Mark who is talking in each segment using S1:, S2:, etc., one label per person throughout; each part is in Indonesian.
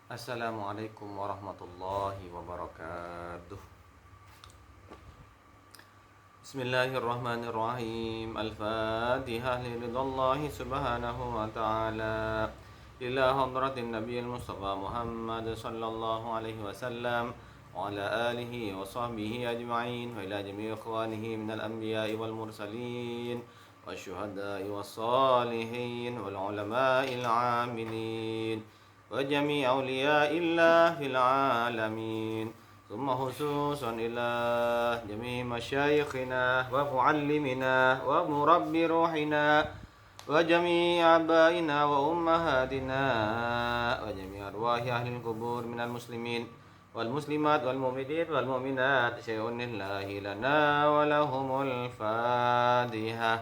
S1: Assalamualaikum warahmatullahi wabarakatuh. Bismillahirrahmanirrahim. Al-Fatihah liridhallahi subhanahu wa ta'ala. Ila hadratin nabiyil mustafa Muhammad sallallahu alaihi wasallam wa ala alihi wa sahbihi ajma'in wa ila jami'i ikhwanihi minal anbiya'i wal mursalin wa syuhada'i wa salihin wal ulama'il amilin wa jami'i awliya'illah fil alamin. ثم خصوصا إلى جميع مشايخنا ومعلمنا ومربي روحنا وجميع آبائنا وأمهاتنا وجميع أرواح أهل القبور من المسلمين والمسلمات والمؤمنين والمؤمنات شيء لله لنا ولهم الفاتحة.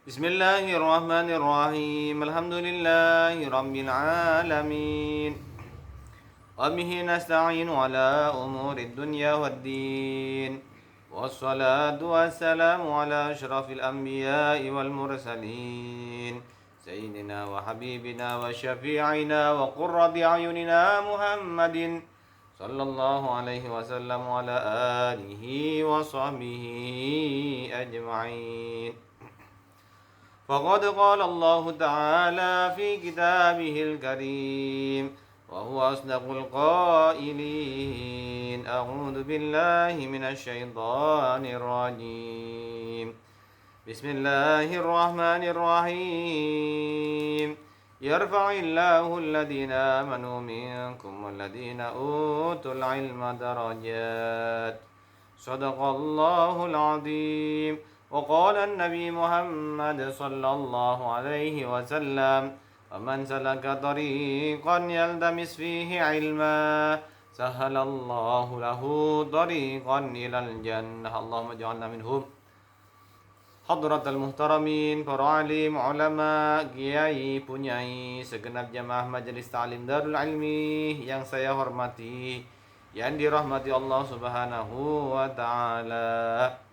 S1: Bismillahirrahmanirrahim. Alhamdulillahi rabbil alamin. Wa bihi nasta'inu ala umuri dunya waddin. Wassalatu wassalamu ala asyrafil anbiya'i wal mursalin. Sayyidina wa habibina wa syafi'ina wa qurrati a'yunina Muhammadin sallallahu alaihi wasallam wa ala alihi wa sahbihi ajma'in. فقد قال الله تعالى في كتابه الكريم وهو أصدق القائلين أعوذ بالله من الشيطان الرجيم بسم الله الرحمن الرحيم يرفع الله الذين آمنوا منكم والذين أوتوا العلم درجات صدق الله العظيم. وقال النبي محمد صلى الله عليه وسلم ومن سلك طريقا يلتمس فيه علما سهل الله له طريقا إلى الجنة اللهم اجعلنا منهم. Hadratul muhtaramin, para alim, ulama, kiai, punyai, segenap jamaah majelis ta'lim Darul Ilmi yang saya hormati, yang dirahmati Allah Subhanahu wa taala.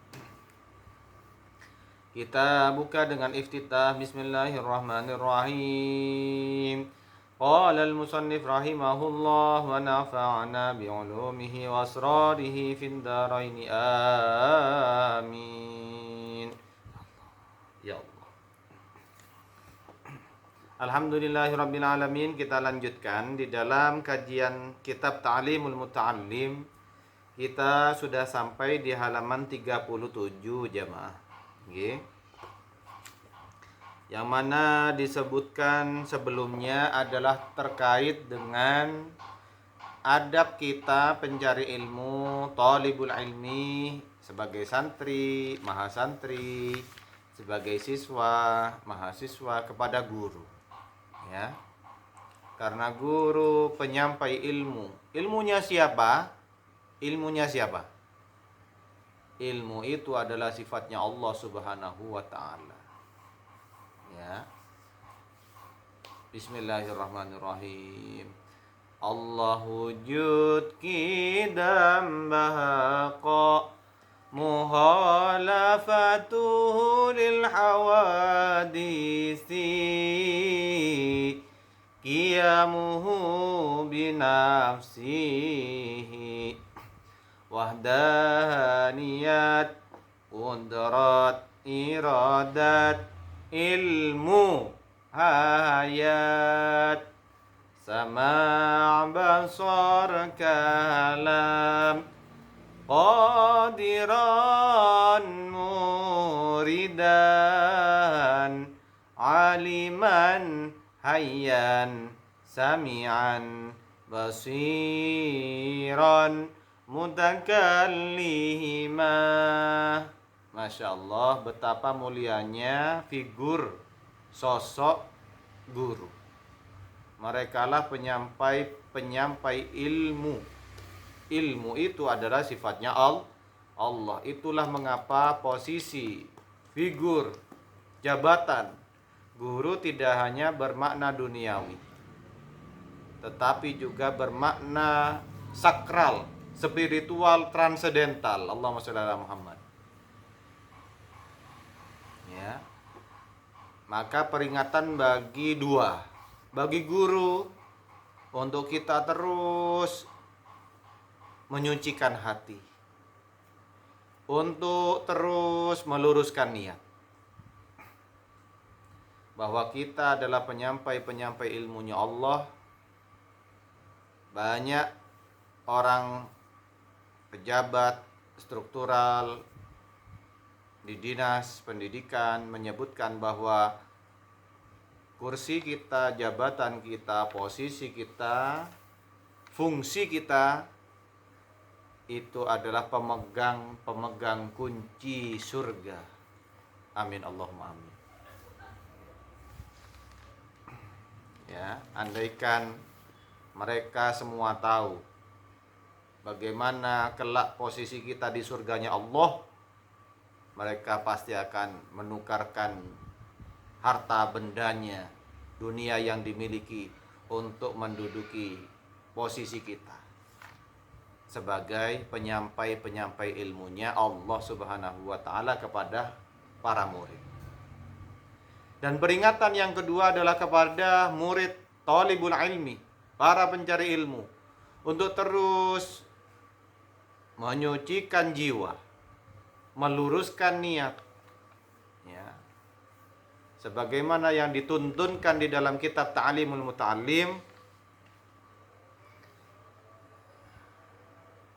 S1: Kita buka dengan iftitah Bismillahirrahmanirrahim. Qala al-musannif rahimahullah wa nafa'ana bi'ulumihi wa asrarihi fid dharain amin. Ya Allah. Alhamdulillahirabbil alamin. Kita lanjutkan di dalam kajian kitab Ta'limul Muta'allim. Kita sudah sampai di halaman 37 jamaah. Yang mana disebutkan sebelumnya adalah terkait dengan adab kita pencari ilmu, thalibul ilmi, sebagai santri, mahasantri, sebagai siswa, mahasiswa kepada guru. Ya. Karena guru penyampai ilmu. Ilmunya siapa? Ilmunya siapa? Ilmu itu adalah sifatnya Allah Subhanahu wa ta'ala. Ya. Bismillahirrahmanirrahim. Allah wujud kidam bahaqa muhalafatuhu lil hawadisi qiyamuhu binafsihi wahdaniyat qudrat iradat ilmu hayat sama' basar kalam qadiran muridan aliman hayyan sami'an basiran mutakallimah. Masya Allah, betapa mulianya figur sosok guru. Merekalah penyampai ilmu. Ilmu itu adalah sifatnya Allah. Itulah mengapa posisi, figur, jabatan guru tidak hanya bermakna duniawi, tetapi juga bermakna sakral, spiritual, transendental. Allahumma sholli ala Muhammad. Ya. Maka peringatan bagi dua, bagi guru untuk kita terus menyucikan hati, untuk terus meluruskan niat, bahwa kita adalah penyampai ilmunya Allah. Banyak orang pejabat struktural di dinas pendidikan menyebutkan bahwa kursi kita, jabatan kita, posisi kita, fungsi kita itu adalah pemegang kunci surga. Amin Allahumma amin. Ya, andaikan mereka semua tahu bagaimana kelak posisi kita di surganya Allah, mereka pasti akan menukarkan harta bendanya, dunia yang dimiliki untuk menduduki posisi kita sebagai penyampai ilmunya Allah Subhanahu wa taala kepada para murid. Dan peringatan yang kedua adalah kepada murid talibul ilmi, para pencari ilmu, untuk terus menyucikan jiwa, meluruskan niat, ya, sebagaimana yang dituntunkan di dalam kitab Ta'limul Muta'allim,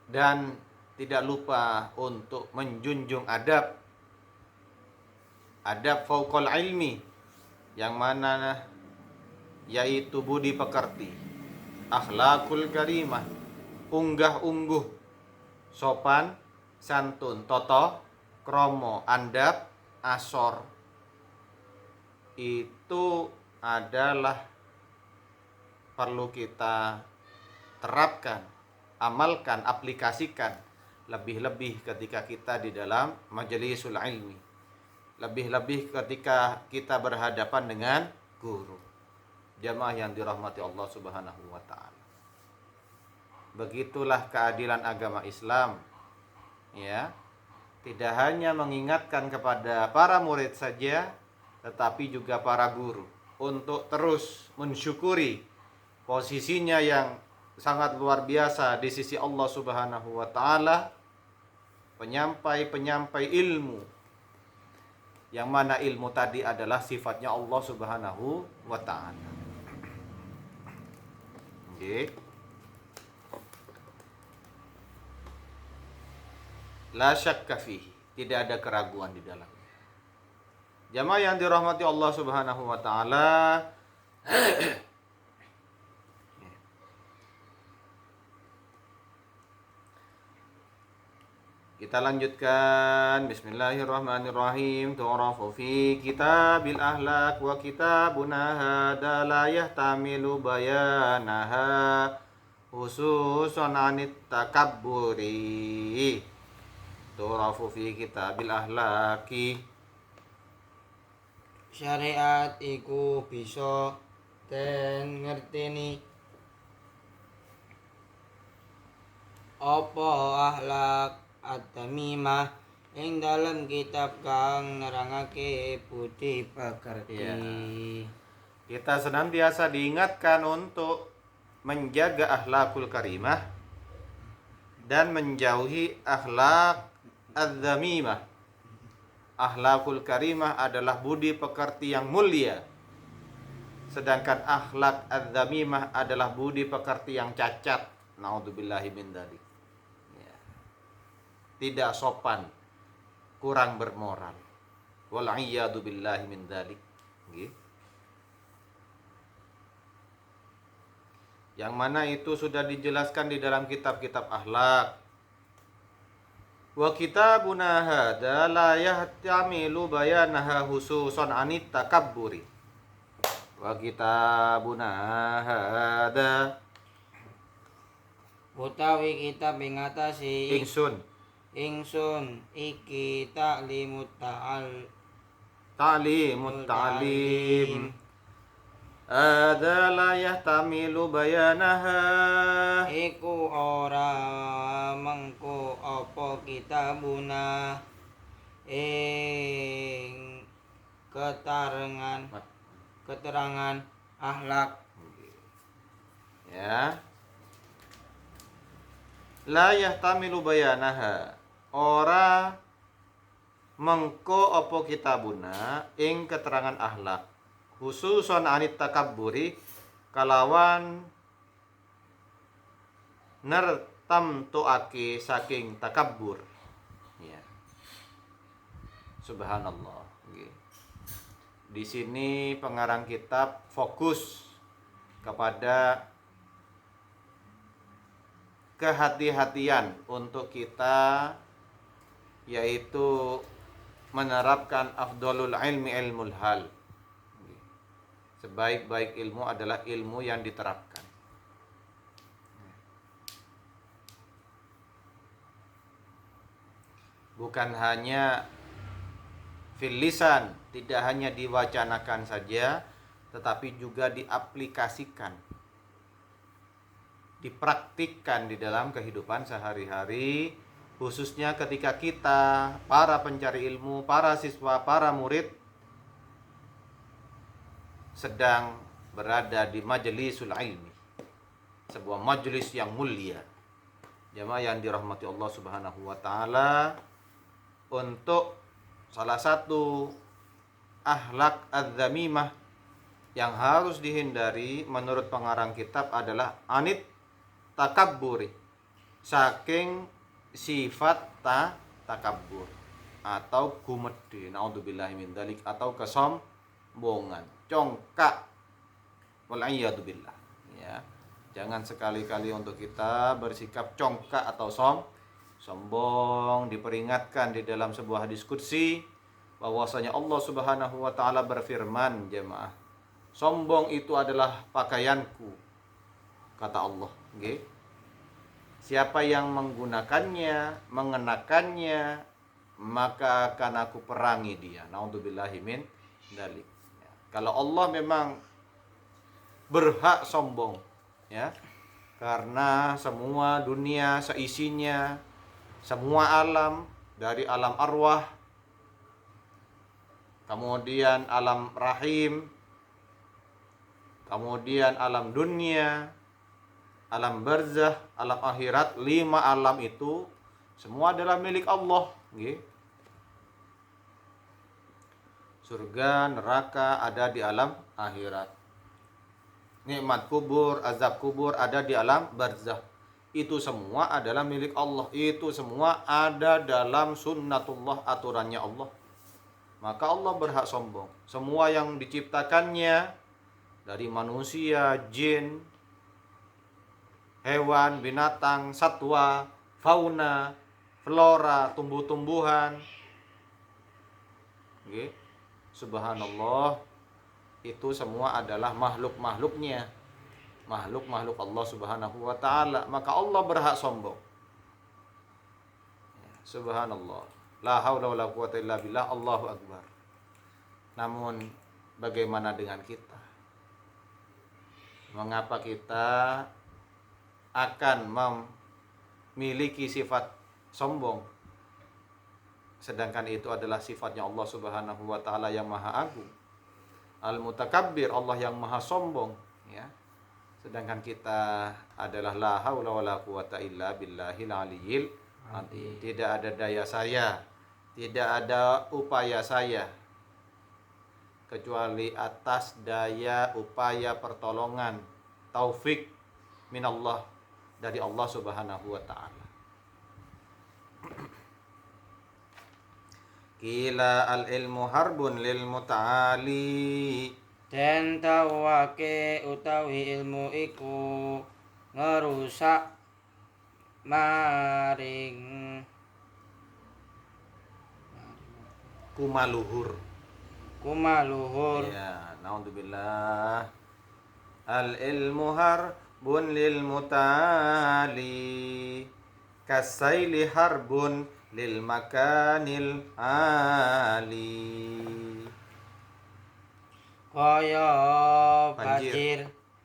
S1: dan tidak lupa untuk menjunjung adab fauqal ilmi, yang mana yaitu budi pekerti, akhlakul karimah, unggah-ungguh, sopan, santun, toto, kromo, andap, asor. Itu adalah perlu kita terapkan, amalkan, aplikasikan, lebih-lebih ketika kita di dalam majelisul ilmi, lebih-lebih ketika kita berhadapan dengan guru. Jamaah yang dirahmati Allah Subhanahu wa taala. Begitulah keadilan agama Islam. Ya. Tidak hanya mengingatkan kepada para murid saja, tetapi juga para guru untuk terus mensyukuri posisinya yang sangat luar biasa di sisi Allah Subhanahu wa taala, penyampai ilmu, yang mana ilmu tadi adalah sifatnya Allah Subhanahu wa taala. Okay. La syakka fihi, tidak ada keraguan di dalamnya. Jamaah yang dirahmati Allah Subhanahu wa taala, kita lanjutkan. Bismillahirrahmanirrahim. Tu'rafu fi kitabil ahlak wa kitabuna hada la yahtamilu bayanaha khususan anit takabburi. Tu'rafu fi kitabil ahlaki,
S2: syariat iku bisa den ngerteni apa akhlak at-tamimah ing dalam kitab kang nerangake budi pekerti.
S1: Ya. Kita senantiasa diingatkan untuk menjaga akhlakul karimah dan menjauhi akhlak az-zamimah. Akhlakul karimah adalah budi pekerti yang mulia, sedangkan akhlak az-zamimah adalah budi pekerti yang cacat. Naudzubillahi min dzalik. Ya. Tidak sopan, kurang bermoral. Wal iyadu billahi min dzalik. Yang mana itu sudah dijelaskan di dalam kitab-kitab akhlak. Wa kitabuna hada la yahtamilu bayanaha hususan anit takabburi. Wa kitabuna hada,
S2: Utawi kitab ing ngatasi
S1: ingsun
S2: iki ta'limut
S1: ta'lim Ada la yahtamilu bayanaha.
S2: Iku ora mengko apa kitabuna ing keterangan akhlak.
S1: Ya. La yahtamilu bayanaha. Ora mengko apa kitabuna ing keterangan akhlak. Khususon anit takabburi kalawan nertamtuake saking takabbur. Ya. Subhanallah. Nggih. Di sini pengarang kitab fokus kepada kehati-hatian untuk kita, yaitu menerapkan afdalul ilmi ilmul hal. Sebaik-baik ilmu adalah ilmu yang diterapkan. Bukan hanya fil lisan, tidak hanya diwacanakan saja, tetapi juga diaplikasikan, dipraktikkan di dalam kehidupan sehari-hari, khususnya ketika kita, para pencari ilmu, para siswa, para murid sedang berada di majlisul ilmi, sebuah majelis yang mulia. Jamaah yang dirahmati Allah Subhanahu wa taala, untuk salah satu akhlak adz-dzamimah yang harus dihindari menurut pengarang kitab adalah anit takabburi, saking sifat takabbur atau gumedhe, naudzubillahi min dzalik, atau kesombongan, congkak, wal'iyadu billah. Ya, jangan sekali-kali untuk kita bersikap congkak atau sombong. Diperingatkan di dalam sebuah diskusi bahwasanya Allah Subhanahu wa taala berfirman, jemaah, sombong itu adalah pakaianku, kata Allah. Okay? Siapa yang menggunakannya, mengenakannya, maka akan aku perangi dia. Naudzubillahi min dzalik. Ya. Kalau Allah memang berhak sombong, ya, karena semua dunia seisinya, semua alam, dari alam arwah, kemudian alam rahim, kemudian alam dunia, alam barzah, alam akhirat, 5 alam itu semua adalah milik Allah. Surga, neraka ada di alam akhirat. Nikmat kubur, azab kubur ada di alam barzah. Itu semua adalah milik Allah. Itu semua ada dalam sunnatullah, aturannya Allah. Maka Allah berhak sombong. Semua yang diciptakannya, dari manusia, jin, hewan, binatang, satwa, fauna, flora, tumbuh-tumbuhan. Subhanallah, itu semua adalah makhluk-makhluknya, makhluk-makhluk Allah Subhanahu wa taala. Maka Allah berhak sombong. Subhanallah, la haula wala quwata illa billah, Allahu akbar. Namun bagaimana dengan kita? Mengapa kita akan memiliki sifat sombong, sedangkan itu adalah sifatnya Allah Subhanahu wa taala yang maha agung, al-mutakabbir, Allah yang maha sombong, ya. Sedangkan kita adalah la haula wala quwata illa billahil aliyyil azim. Tidak ada daya saya, tidak ada upaya saya, kecuali atas daya, upaya, pertolongan, taufik minallah, dari Allah Subhanahu wa taala. Kila al-ilmu harbun lil muta'ali.
S2: Den tawake utawi ilmu iku ngerusak maring
S1: Kumaluhur. Ya, naudzubillah. Al-ilmu harbun lil muta'ali, kasaili harbun lil makanil ali.
S2: kaya
S1: Banjir.
S2: banjir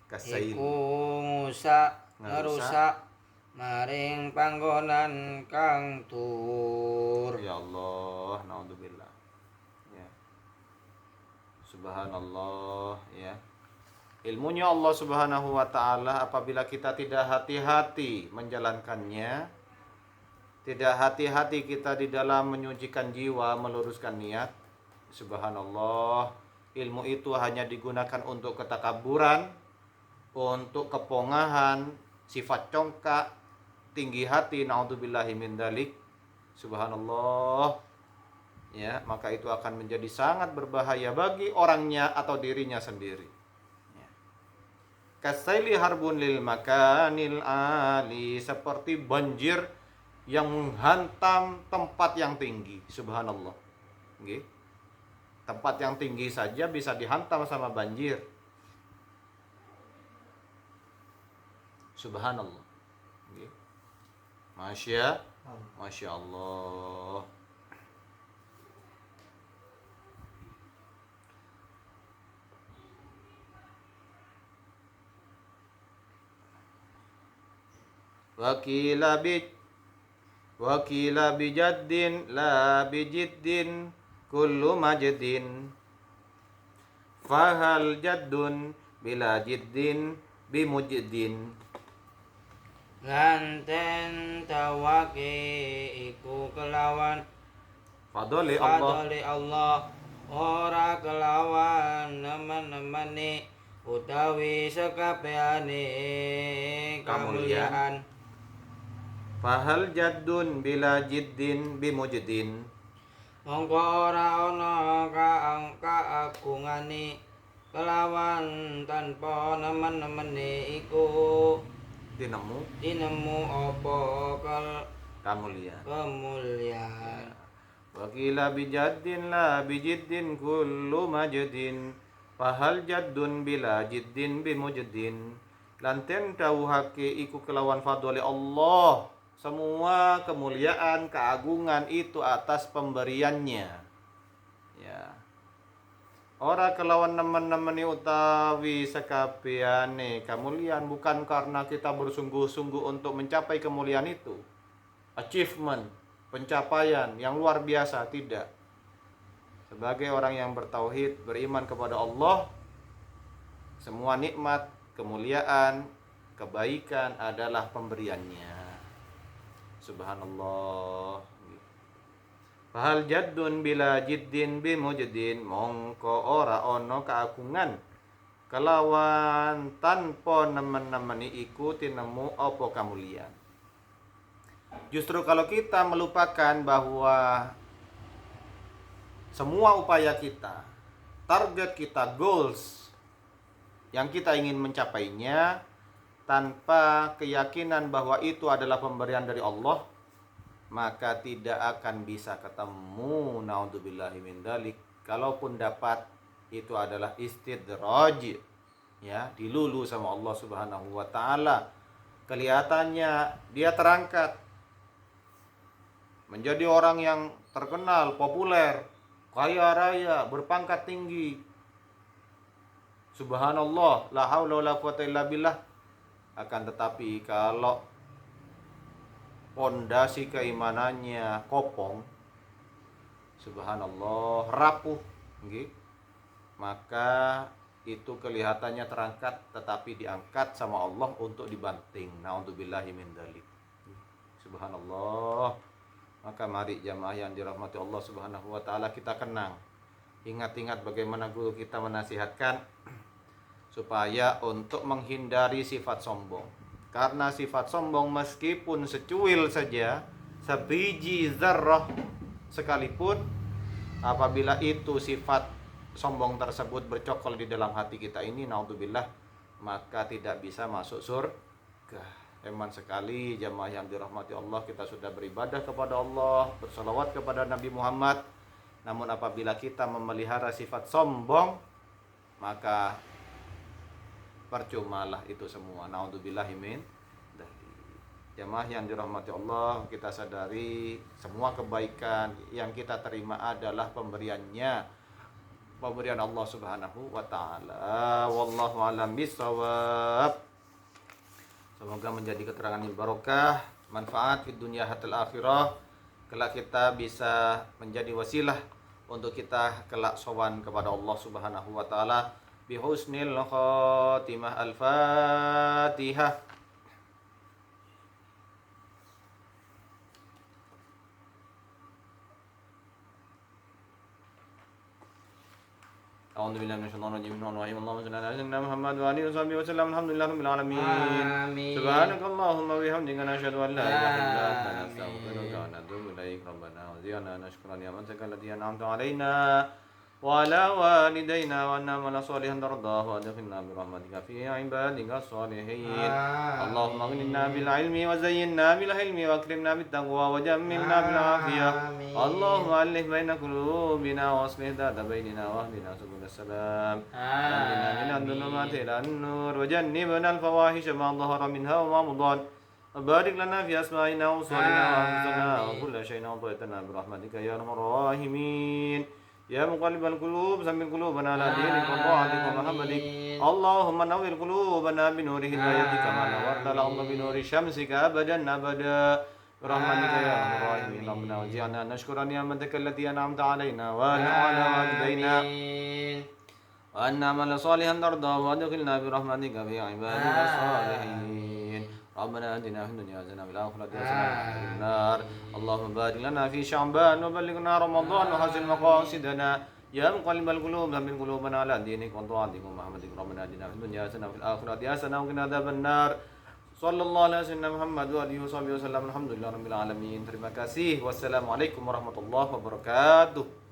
S1: Kasail.
S2: iku ngerusak
S1: Ngerusak.
S2: maring panggonan kang tur.
S1: Ya Allah, naudzubillah. Ya. Subhanallah, ya. Ilmunya Allah Subhanahu wa taala apabila kita tidak hati-hati menjalankannya, tidak hati-hati kita di dalam menyucikan jiwa, meluruskan niat. Subhanallah, ilmu itu hanya digunakan untuk ketakaburan, untuk kepongahan, sifat congkak, tinggi hati, naudzubillahi min dzalik. Subhanallah. Ya, maka itu akan menjadi sangat berbahaya bagi orangnya atau dirinya sendiri. Ya. Kasaili harbun lil makanil ali, seperti banjir yang menghantam tempat yang tinggi. Subhanallah. Nggih. Tempat yang tinggi saja bisa dihantam sama banjir. Subhanallah. Nggih. Masya Allah. Wakila bijaddin la bijiddin kullu majdin. Fahal jaddun bila jiddin bimujdin.
S2: Lanten tawake iku kelawan
S1: Fadoli Allah.
S2: Allah ora kelawan nemen-nemeni utawi sekabehane kamulyaan.
S1: Fahal jaddun bila jiddin bimujdin.
S2: Mongko ora ana kaagungane kelawan tanpa nemen-nemene iku tinemu apa kemuliaan.
S1: Wakila bijaddin la bijiddin kullu majdin. Fahal jaddun bila jiddin bimujdin. Lanten tauhake iku kelawan fadli Allah. Semua kemuliaan, keagungan itu atas pemberiannya. Ya. Ora kelawan nemen-nemeni utawi sekabiane kemuliaan, bukan karena kita bersungguh-sungguh untuk mencapai kemuliaan itu. Achievement, pencapaian yang luar biasa, tidak. Sebagai orang yang bertauhid, beriman kepada Allah, semua nikmat, kemuliaan, kebaikan adalah pemberiannya. Subhanallah. Fahal jaddun bila jiddin bimujdin, mongko ora ono keagungan kelawan tanpa nemen-nemeni iku tinemu apa kamulian. Justru kalau kita melupakan bahwa semua upaya kita, target kita, goals yang kita ingin mencapainya tanpa keyakinan bahwa itu adalah pemberian dari Allah, maka tidak akan bisa ketemu. Naudzubillahi min dzalik. Kalaupun dapat, itu adalah istidraj, ya, dilulu sama Allah Subhanahu wa taala. Kelihatannya dia terangkat menjadi orang yang terkenal, populer, kaya raya, berpangkat tinggi. Subhanallah, la haula wala quwata illa billah. Akan tetapi kalau pondasi keimanannya kopong, subhanallah, rapuh, nggih, maka itu kelihatannya terangkat tetapi diangkat sama Allah untuk dibanting. Naudzubillahi min dzalik. Subhanallah. Maka mari jamaah yang dirahmati Allah Subhanahu wa taala, kita kenang, ingat-ingat bagaimana guru kita menasihatkan supaya untuk menghindari sifat sombong. Karena sifat sombong meskipun secuil saja, sebiji zarrah sekalipun, apabila itu sifat sombong tersebut bercokol di dalam hati kita ini, naudzubillah, maka tidak bisa masuk surga. Eman sekali jamaah yang dirahmati Allah, kita sudah beribadah kepada Allah, bersalawat kepada Nabi Muhammad. Namun apabila kita memelihara sifat sombong, maka percumalah itu semua. Naudzubillahi min dzalik. Jamaah yang dirahmati Allah, kita sadari semua kebaikan yang kita terima adalah pemberiannya pemberian Allah Subhanahu wa taala. Wallahu a'lam bishawab. Semoga menjadi keterangan yang barokah, manfaat di dunia hatta akhirah. Kelak kita bisa menjadi wasilah untuk kita kelak sowan kepada Allah Subhanahu wa taala. Bi husnil khatimah. Al-Fatihah. أعوذ بالله من الشيطان الرجيم. بسم الله الرحمن الرحيم. اللهم صل على سيدنا محمد وآله وصحبه وسلم. الحمد لله رب العالمين.
S2: آمين.
S1: سبحانك اللهم وبحمدك نشهد أن لا إله إلا أنت نستغفرك ونتوب إليك. ربنا وزدنا نشكر نعمتك التي أنعمت علينا وعلى والدينا وأن نعمل صالحا ترضاه وأدخلنا برحمتك في عبادك الصالحين. اللهم اغننا بالعلم وزينا بالحلم واكرمنا بالتقوى وجملنا بالعافية. اللهم ألف بين قلوبنا واصلح ذات بيننا واهدنا سبل السلام. نجنا من الظلمات إلى النور وجنبنا الفواحش ما ظهر منها وما بطن. وبارك لنا في أسمائنا وأبصارنا وأنفسنا وكل شيء أعطيتنا برحمتك يا أرحم الراحمين. يا مقلب القلوب ثبت قلوبنا على دينك وطاعتك ومحبتك. اللهم نور قلوبنا بنور هدايتك كما نورت الأرض بنور شمسك أبدا أبدا برحمتك يا أرحم الراحمين. ربنا وزعنا نشكر نعمتك التي أنعمت علينا وعلى والدينا وأن نعمل صالحا ترضاه وأدخلنا برحمتك في عبادك الصالحين. ربنا آتنا في الدنيا حسنة وفي الآخرة حسنة وقنا عذاب النار. اللهم بارك لنا في شعبان وبلغنا رمضان وحسن مقاصدنا. يا مقلب القلوب ثبت قلوبنا على دينك وطاعتك ومحبتك. ربنا آتنا في الدنيا حسنة وفي الآخرة حسنة وقنا عذاب النار. صلى الله على سيدنا محمد وآله وصحبه وسلم. الحمد لله رب العالمين. Terima kasih. Wassalamualaikum warahmatullahi wabarakatuh.